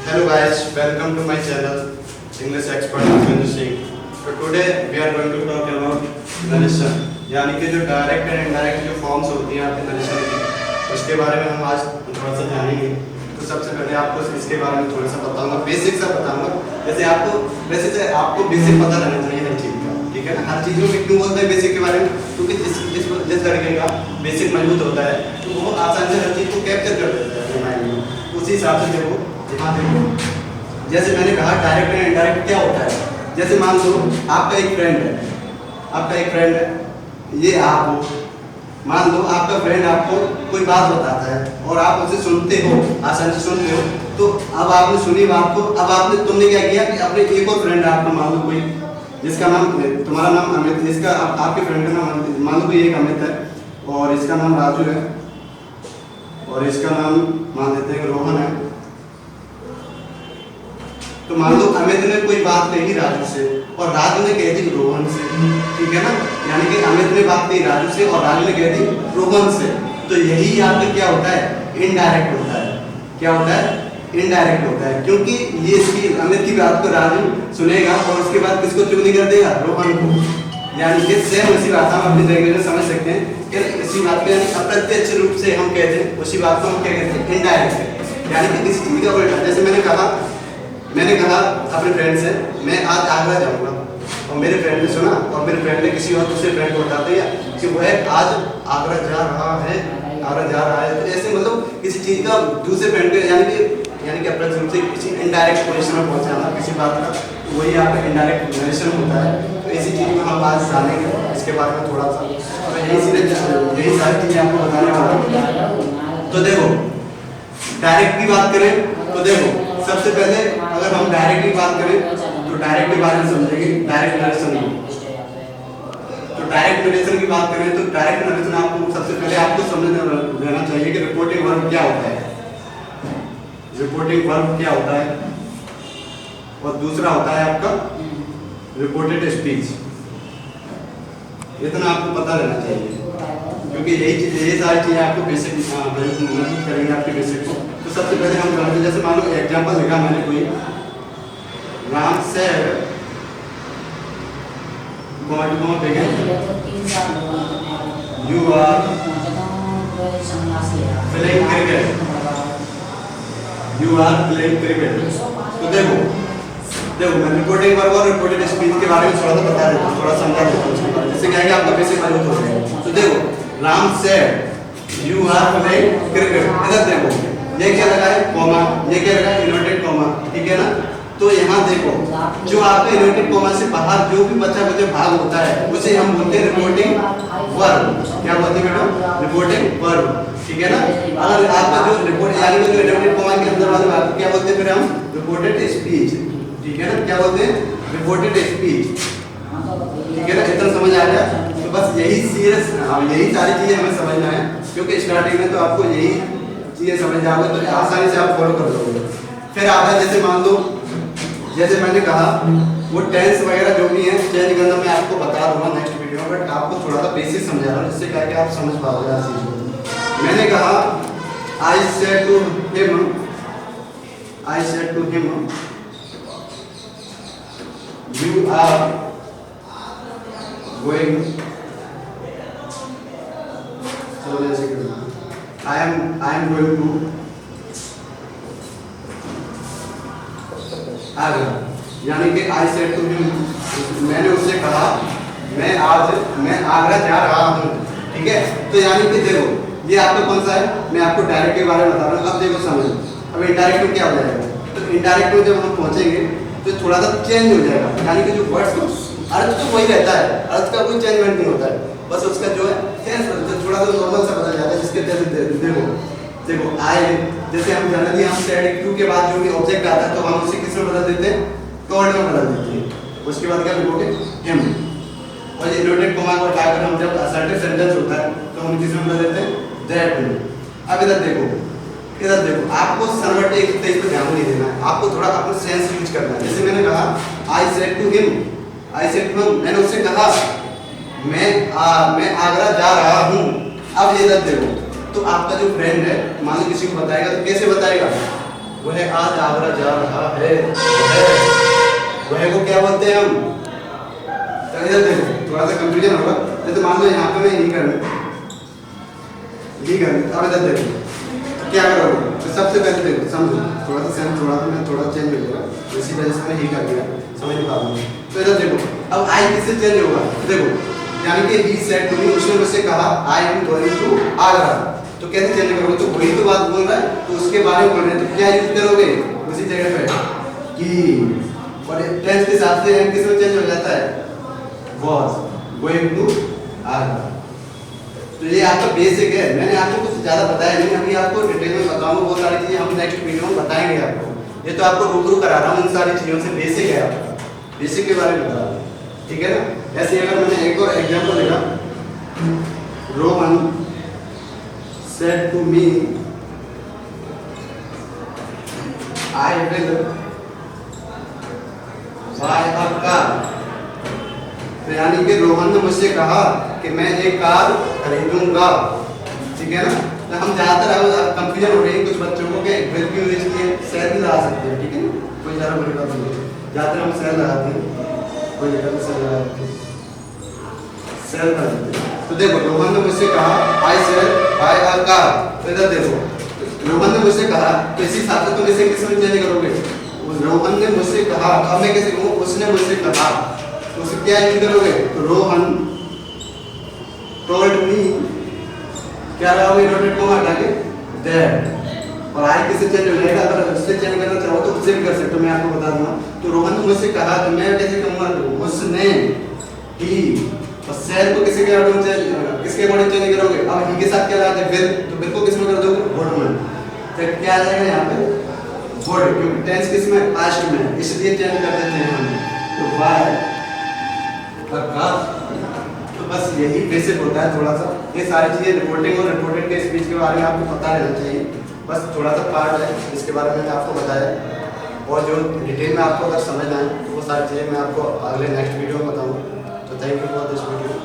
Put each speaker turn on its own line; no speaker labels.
Hello guys, welcome to my channel English Expert Manju Singh. So today we are going to talk about narration, यानी कि जो direct and indirect जो forms होती हैं आपके narration की, उसके बारे में हम आज थोड़ा सा जानेंगे। तो सबसे पहले आपको इसके बारे में थोड़ा सा बताऊंगा, बेसिक सा बताऊंगा। जैसे आपको बेसिक पता रहना चाहिए हर चीज़ का, ठीक है ना। हर चीज़ों में क्यों बोलते हैं बेसिक के बारे में, क्योंकि जिस लड़के का बेसिक मजबूत होता है तो वो आसानी से हर चीज़ को कैप्चर कर देता है अपने माइंड में। उसी हिसाब से देखो, यहाँ देखो, जैसे मैंने कहा डायरेक्ट एंड इनडायरेक्ट क्या होता है। जैसे मान लो आपका एक फ्रेंड है, ये आप हो। मान लो आपका फ्रेंड आपको कोई बात बताता है और आप उसे सुनते हो, आसानी से सुनते हो। तो अब आपने सुनी बात को, अब तुमने क्या किया कि अपने एक और फ्रेंड आपका, मान लो कोई जिसका नाम, तुम्हारा नाम अमित, इसका आपके फ्रेंड का नाम मान लो कोई एक अमित है और इसका नाम राजू है और इसका नाम मान लेते हैं रोहन है। तो मान लो अमित ने कोई बात कही राजू से और राजू ने कह दी रोहन से, ठीक है ना। यानी कि अमित ने बात कही राजू से और राजू ने कह दी रोहन से। तो यही आपका क्या होता है, इनडायरेक्ट होता है। क्या होता है, इनडायरेक्ट होता है, क्योंकि ये इसकी अमित की बात को राजू सुनेगा और उसके बाद किसको चुगली कर देगा, रोहन को। यानी कि सेम उसी बात हम अपनी लैंग्वेज में समझ सकते हैं कि इसी बात को, यानी अप्रत्यक्ष रूप से हम कहते हैं उसी बात को हम क्या कहते हैं, इनडायरेक्ट। यानी कि किसी चीज का उल्टा। जैसे मैंने कहा अपने फ्रेंड से मैं आज आगरा जाऊंगा और मेरे फ्रेंड ने सुना और मेरे फ्रेंड ने किसी और दूसरे फ्रेंड को बता दिया कि वह आज आगरा जा रहा है। तो ऐसे मतलब किसी चीज का दूसरे फ्रेंड को, यानी कि अप्रत्यक्ष रूप से किसी इनडायरेक्ट पोजीशन में पहुंचाना किसी बात का, वही आपका इनडायरेक्ट नरेशन होता है। तो इसी चीज में हम आज जानेंगे इसके बारे में थोड़ा सा। तो यही सारी चीजें आपको बताने वाला हूं। तो देखो डायरेक्ट की बात करें तो देखो, सबसे पहले अगर हम डायरेक्ट की बात करें तो डायरेक्ट के बारे में समझेंगे, डायरेक्ट नरेशन। तो डायरेक्ट नरेशन की बात करें तो डायरेक्ट नरेशन आपको सबसे पहले आपको समझ लेना चाहिए कि रिपोर्टिंग वर्ब क्या होता है। रिपोर्टिंग वर्ब क्या होता है और दूसरा होता है आपका रिपोर्टेड स्पीच। इतना आपको पता रहना चाहिए, क्योंकि यही सारी चीजें आपको बेसिक मजबूत करेंगे आपके बेसिक को। तो सबसे पहले हम जानते हैं, जैसे मान लो एग्जांपल लिखा मैंने कोई, Ram said you are playing cricket, you are playing cricket। तो देखो मैं रिपोर्टिंग वर्ब और रिपोर्टेड स्पीच के बारे में थोड़ा सा बता देता हूँ, थोड़ा समझा देता हूँ उसके बारे में, जिससे क्या है कि आपका बेसिक मजबूत हो जाएगा। तो देखो Ram said you are playing cricket, इधर देखो ये क्या लगा है, कॉमा, ये क्या लगा है, इन्वर्टेड कॉमा, ठीक है ना। तो यहाँ देखो जो आपका इन्वर्टेड कॉमा से बाहर जो भी बचा भाग होता है उसे हम बोलते हैं रिपोर्टिंग वर्ब। क्या बोलते हैं बेटा, रिपोर्टिंग वर्ब, ठीक है ना। अगर आपका जो रिपोर्ट यानी कि जो इन्वर्टेड कॉमा के अंदर वाले भाग क्या बोलते हैं फिर हम रिपोर्टेड स्पीच, ठीक है ना। क्या बोलते हैं, रिपोर्टेड स्पीच, ठीक है ना। इतना समझ आ गया। तो बस यही सारी चीजें हमें समझना है, क्योंकि स्टार्टिंग में तो आपको यही चीजें समझ जाओगे तो आसानी से आप फॉलो कर दोगे। फिर आता है, जैसे मान लो, जैसे मैंने कहा वो टेंस वगैरह जो भी है चेंज करना मैं आपको बता दूंगा नेक्स्ट वीडियो में, बट आपको थोड़ा सा बेसिक समझा रहा हूँ जिससे क्या कि आप समझ पाओगे हर चीज को। मैंने कहा I said to him you are going, चलो जैसे I am going to Agra. यानी कि I said to him, मैंने उससे कहा मैं आगरा जा रहा हूँ, ठीक है। तो यानी कि देखो ये आपका कौन सा है, मैं आपको डायरेक्ट के बारे में बता रहा हूँ। अब देखो समझो, अब इनडायरेक्ट में क्या हो जाएगा, तो इनडायरेक्ट में जब हम पहुँचेंगे तो थोड़ा सा चेंज हो जाएगा। यानी कि जो वर्ड्स अर्थ तो वही रहता है, अर्थ का कोई चेंजमेंट नहीं होता है, बस उसका जो है सेंस थोड़ा सा नॉर्मल सा बदल जाता है। जिसके देखो आई, जैसे हम जनरली हम सेड टू के बाद जो भी ऑब्जेक्ट आता है तो हम उसे किस में बदल देते हैं, कॉल्ड में बदल देते हैं। उसके बाद क्या लिखोगे, हिम। और ये इन्वर्टेड कॉमा को हटाकर हम जब असर्टिव सेंटेंस होता है तो हम किस में बदल देते हैं, दैट में। अब इधर देखो आपको सर्वट एक तेज पे ध्यान नहीं देना है, आपको थोड़ा अपना सेंस यूज करना है। जैसे मैंने कहा आई सेड टू हिम, मैंने उससे कहा मैं आगरा जा रहा हूँ। अब ये इधर देखो, तो आपका जो फ्रेंड है मान लो किसी को बताएगा तो कैसे बताएगा, वो है आज आगरा जा रहा है, वह को क्या बोलते हैं हम? तो इधर देखो थोड़ा सा कंफ्यूजन होगा। जैसे मान लो यहाँ पे मैं यही करना, अब इधर देखो क्या करोगे। तो सबसे पहले देखो समझो, थोड़ा सा सेंस थोड़ा चेंज हो जाएगा, इसी वजह से मैं ही कर दिया, समझ नहीं पा रहा हूँ। तो इधर देखो अब आई किससे चेंज होगा, देखो यानी कि ही सेड टू मी, उसने मुझसे कहा I am going to Agra. तो कैसे चेंज करोगे? तो वही तो बात बोल रहा है, तो उसके बारे में बोल रहे हैं, तो क्या यूज करोगे उसी जगह पे कि, और टेंस के साथ से एंड किस में चेंज हो जाता है, वाज गोइंग टू आगरा। तो ये आपका बेसिक है, मैंने आपको कुछ ज़्यादा बताया नहीं, अभी आपको डिटेल में बताऊंगा, बहुत सारी चीज़ें हम नेक्स्ट वीडियो में बताएंगे आपको। ये तो आपको रूबरू करा रहा हूँ इन सारी चीज़ों से, बेसिक है आपका, बेसिक के बारे में बता रहा हूँ, ठीक है ना। ऐसे अगर मैंने एक और एग्जाम्पल लिखा, Rohan said to me I will buy a car. तो यानी कि रोहन ने मुझसे कहा कि मैं एक कार खरीदूंगा, ठीक है ना। तो हम ज़्यादातर कंफ्यूजन हो रही है कुछ बच्चों को कि विल की यूज किए सेल भी लगा सकते हैं, ठीक है, कोई ज़्यादा बड़ी बात नहीं है। ज़्यादातर हम सेल लगाते हैं, कोई जगह सेल लगाते हैं, सेल कर देते हैं। तो देखो रोहन ने मुझसे कहा आई सेल बाय अ कार। तो इधर देखो रोहन ने मुझसे कहा, तो इसी हिसाब से तुम इसे किस में चेंज करोगे? रोहन ने मुझसे कहा, अब मैं कैसे कहूँ, उसने मुझसे कहा, तो उसे क्या यूज करोगे? तो रोहन टोल्ड मी, क्या रहोगे रोटेट को हटा के दैट, और आई किससे चेंज हो जाएगा? अगर उससे चेंज करना चाहो तो उससे भी कर सकते हो, मैं आपको बता दूंगा। तो रोहन ने मुझसे कहा, तो मैं कैसे कहूँगा? उसने, ही, और सेल को किसके अकॉर्डिंग चेंज करोगे? अब ही के साथ क्या लगा विल, तो विल को किस में कर दोगे? वुड में। तो क्या आ जाएगा यहाँ पे? वुड, क्योंकि टेंस किस में? पास्ट में, इसलिए चेंज कर देते हैं हम। तो बाय का, तो बस यही बेसिक होता है। थोड़ा सा ये सारी चीज़ें रिपोर्टिंग और रिपोर्टेड के स्पीच के बारे में आपको पता रहना चाहिए, बस थोड़ा सा पार्ट है इसके बारे में मैंने आपको बताया, और जो डिटेल में आपको अगर समझना है वो सारी चीज़ें मैं आपको अगले नेक्स्ट वीडियो में बताऊँगा। तो thank you for this video.